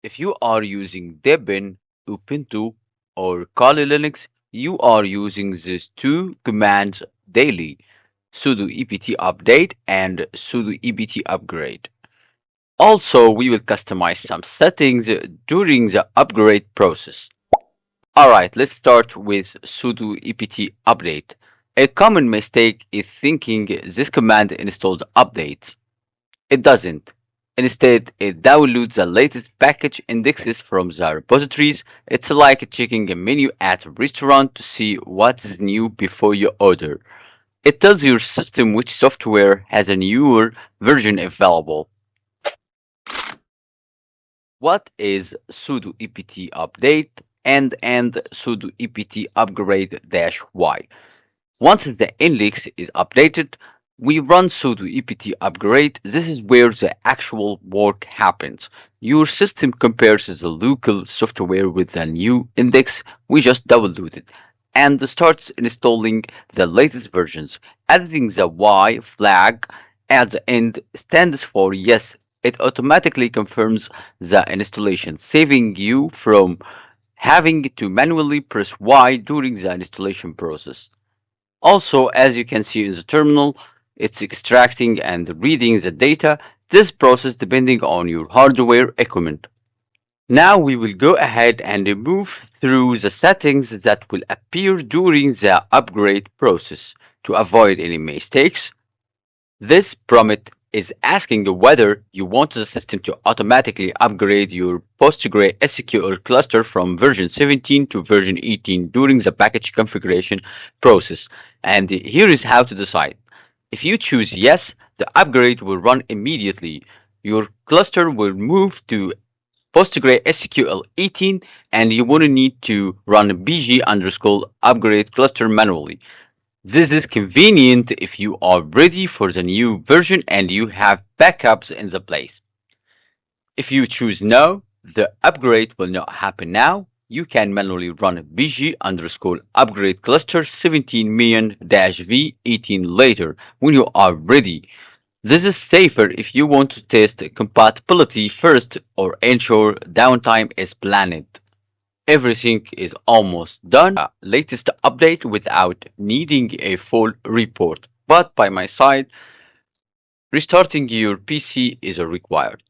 If you are using Debian, Ubuntu, or Kali Linux, you are using these two commands daily: sudo ept update and sudo ept upgrade. Also, we will customize some settings during the upgrade process. Alright, let's start with sudo ept update. A common mistake is thinking this command installs updates. It doesn't. Instead, it downloads the latest package indexes from the repositories. It's like checking a menu at a restaurant to see what's new before you order. It tells your system which software has a newer version available. What is sudo ept update and sudo ept upgrade -y? Once the index is updated, we run sudo ept upgrade. This is where the actual work happens. Your system compares the local software with the new index we just downloaded and starts installing the latest versions. Adding the Y flag at the end stands for yes. It automatically confirms the installation, saving you from having to manually press Y during the installation process. Also, as you can see in the terminal, it's extracting and reading the data, this process depending on your hardware equipment. Now we will go ahead and move through the settings that will appear during the upgrade process. To avoid any mistakes, this prompt is asking whether you want the system to automatically upgrade your PostgreSQL cluster from version 17 to version 18 during the package configuration process. And here is how to decide. If you choose yes, the upgrade will run immediately. Your cluster will move to PostgreSQL 18 and you won't need to run bg_upgrade cluster manually. This is convenient if you are ready for the new version and you have backups in the place. If you choose no, the upgrade will not happen now. You can manually run bg_upgrade cluster 17 million-v 18 later when you are ready. This is safer if you want to test compatibility first or ensure downtime is planned. Everything is almost done. Latest update without needing a full report. But by my side, restarting your PC is required.